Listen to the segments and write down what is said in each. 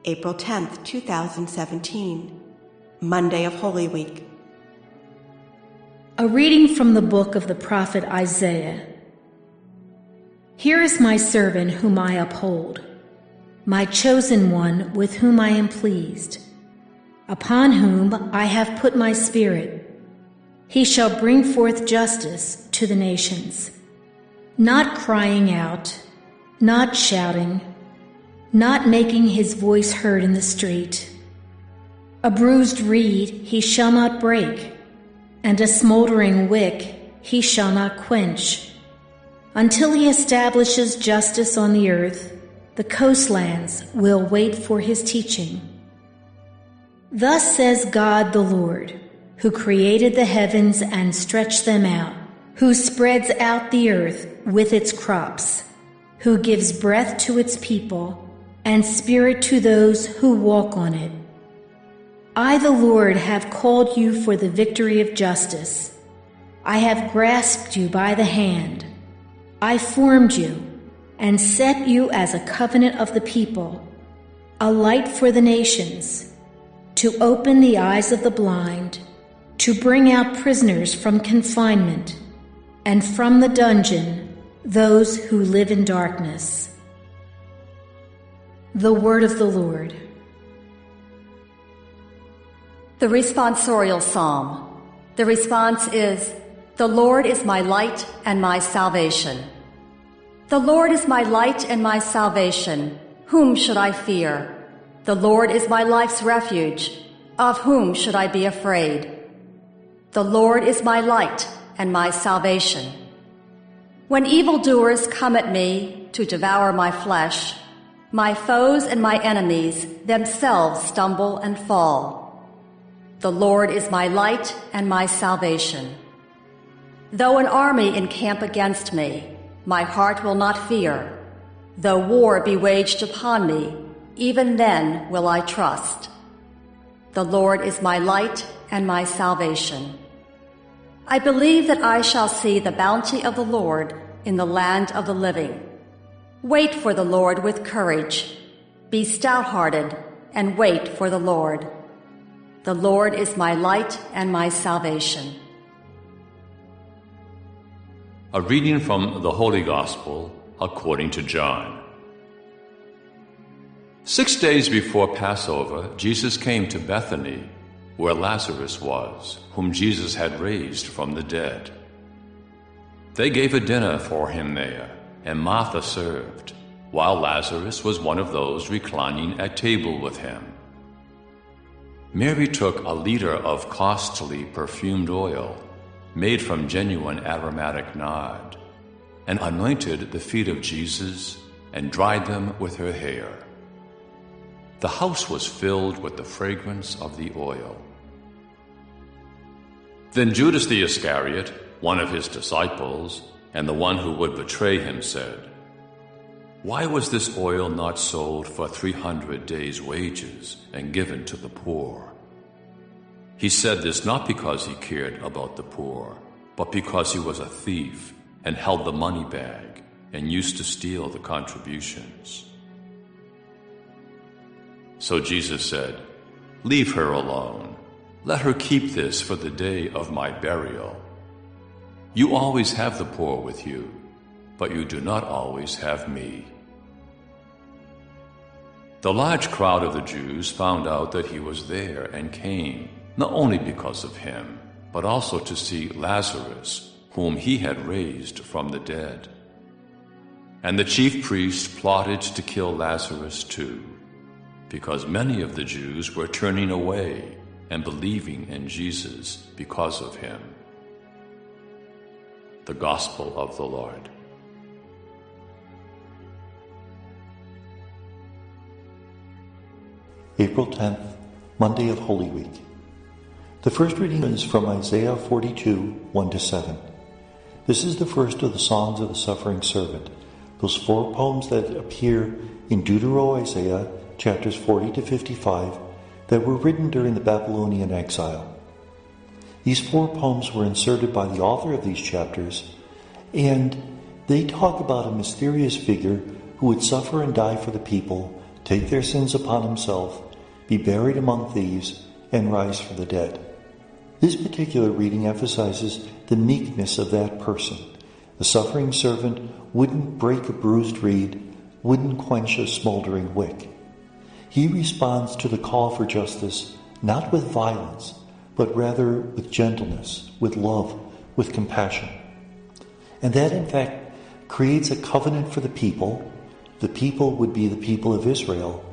April 10th, 2017, Monday of Holy Week. A reading from the book of the prophet Isaiah. Here is my servant whom I uphold, my chosen one with whom I am pleased, upon whom I have put my spirit. He shall bring forth justice to the nations, not crying out, not shouting, not making his voice heard in the street. A bruised reed he shall not break, and a smoldering wick he shall not quench, until he establishes justice on the earth. The coastlands will wait for his teaching. Thus says God the Lord, who created the heavens and stretched them out, who spreads out the earth with its crops, who gives breath to its people and spirit to those who walk on it. I, the Lord, have called you for the victory of justice. I have grasped you by the hand. I formed you and set you as a covenant of the people, a light for the nations, to open the eyes of the blind, to bring out prisoners from confinement, and from the dungeon those who live in darkness. The word of the Lord. The responsorial psalm. The response is, "The Lord is my light and my salvation." The Lord is my light and my salvation. Whom should I fear? The Lord is my life's refuge. Of whom should I be afraid? The Lord is my light and my salvation. When evildoers come at me to devour my flesh, my foes and my enemies themselves stumble and fall. The Lord is my light and my salvation. Though an army encamp against me, my heart will not fear. Though war be waged upon me, even then will I trust. The Lord is my light and my salvation. I believe that I shall see the bounty of the Lord in the land of the living. Wait for the Lord with courage. Be stout-hearted and wait for the Lord. The Lord is my light and my salvation. A reading from the Holy Gospel according to John. 6 days before Passover, Jesus came to Bethany, where Lazarus was, whom Jesus had raised from the dead. They gave a dinner for him there, and Martha served, while Lazarus was one of those reclining at table with him. Mary took a liter of costly perfumed oil, made from genuine aromatic nard, and anointed the feet of Jesus and dried them with her hair. The house was filled with the fragrance of the oil. Then Judas the Iscariot, one of his disciples, and the one who would betray him, said, "Why was this oil not sold for 300 days' wages and given to the poor?" He said this not because he cared about the poor, but because he was a thief and held the money bag and used to steal the contributions. So Jesus said, "Leave her alone. Let her keep this for the day of my burial. You always have the poor with you, but you do not always have me." The large crowd of the Jews found out that he was there and came, not only because of him, but also to see Lazarus, whom he had raised from the dead. And the chief priests plotted to kill Lazarus too, because many of the Jews were turning away and believing in Jesus because of him. The Gospel of the Lord. April 10th, Monday of Holy Week. The first reading is from Isaiah 42, 1-7. This is the first of the songs of the suffering servant, those 4 poems that appear in Deutero-Isaiah chapters 40-55 that were written during the Babylonian exile. These 4 poems were inserted by the author of these chapters, and they talk about a mysterious figure who would suffer and die for the people to take their sins upon himself, be buried among thieves, and rise from the dead. This particular reading emphasizes the meekness of that person. The suffering servant wouldn't break a bruised reed, wouldn't quench a smoldering wick. He responds to the call for justice not with violence, but rather with gentleness, with love, with compassion. And that, in fact, creates a covenant for the people. The people would be the people of Israel,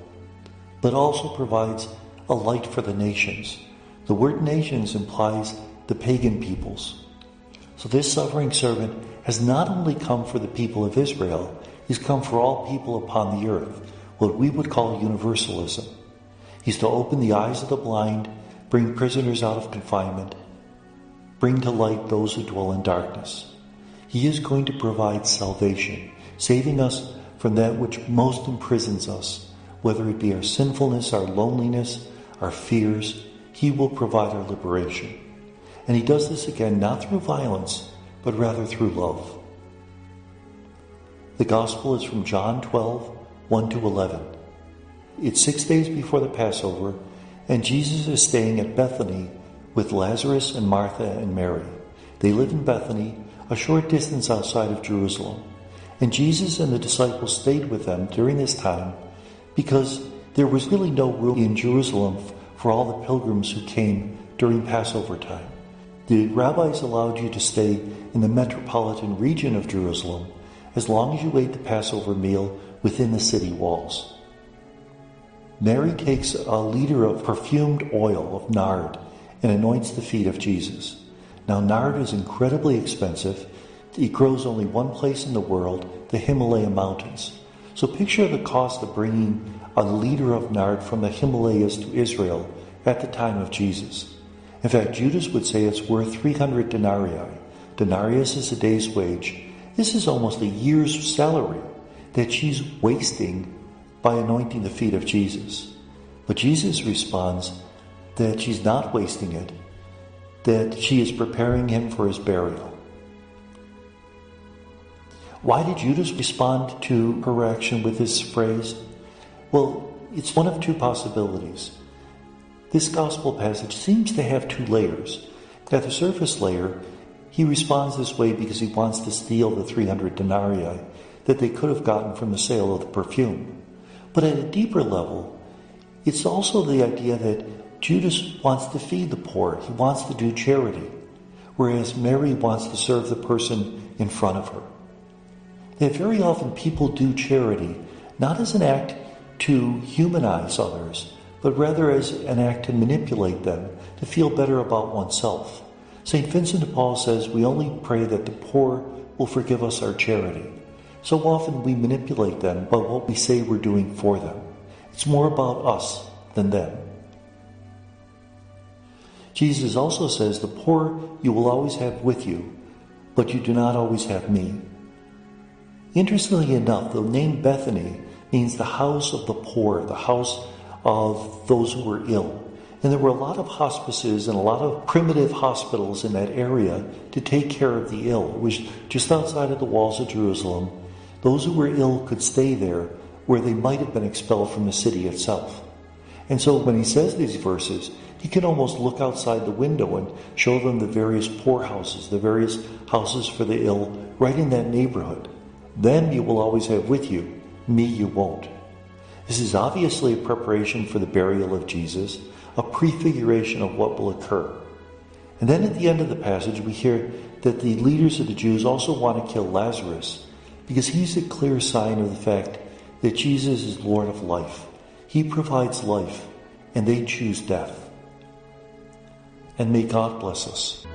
but also provides a light for the nations. The word nations implies the pagan peoples. So this suffering servant has not only come for the people of Israel, he's come for all people upon the earth, what we would call universalism. He's to open the eyes of the blind, bring prisoners out of confinement, bring to light those who dwell in darkness. He is going to provide salvation, saving us from that which most imprisons us, whether it be our sinfulness, our loneliness, our fears. He will provide our liberation. And he does this again, not through violence, but rather through love. The Gospel is from John 12, 1-11. It's 6 days before the Passover, and Jesus is staying at Bethany with Lazarus and Martha and Mary. They live in Bethany, a short distance outside of Jerusalem. And Jesus and the disciples stayed with them during this time because there was really no room in Jerusalem for all the pilgrims who came during Passover time. The rabbis allowed you to stay in the metropolitan region of Jerusalem as long as you ate the Passover meal within the city walls. Mary takes a liter of perfumed oil of nard and anoints the feet of Jesus. Now, nard is incredibly expensive. It grows only one place in the world, the Himalaya Mountains. So picture the cost of bringing a liter of nard from the Himalayas to Israel at the time of Jesus. In fact, Judas would say it's worth 300 denarii. Denarius is a day's wage. This is almost a year's salary that she's wasting by anointing the feet of Jesus. But Jesus responds that she's not wasting it, that she is preparing him for his burial. Why did Judas respond to her action with this phrase? Well, it's one of two possibilities. This gospel passage seems to have two layers. At the surface layer, he responds this way because he wants to steal the 300 denarii that they could have gotten from the sale of the perfume. But at a deeper level, it's also the idea that Judas wants to feed the poor. He wants to do charity, whereas Mary wants to serve the person in front of her. That very often people do charity not as an act to humanize others, but rather as an act to manipulate them, to feel better about oneself. St. Vincent de Paul says we only pray that the poor will forgive us our charity. So often we manipulate them by what we say we're doing for them. It's more about us than them. Jesus also says, the poor you will always have with you, but you do not always have me. Interestingly enough, the name Bethany means the house of the poor, the house of those who were ill. And there were a lot of hospices and a lot of primitive hospitals in that area to take care of the ill. It was just outside of the walls of Jerusalem. Those who were ill could stay there where they might have been expelled from the city itself. And so when he says these verses, he can almost look outside the window and show them the various poorhouses, the various houses for the ill, right in that neighborhood. Them you will always have with you, me you won't. This is obviously a preparation for the burial of Jesus, a prefiguration of what will occur. And then at the end of the passage, we hear that the leaders of the Jews also want to kill Lazarus because he's a clear sign of the fact that Jesus is Lord of life. He provides life, and they choose death. And may God bless us.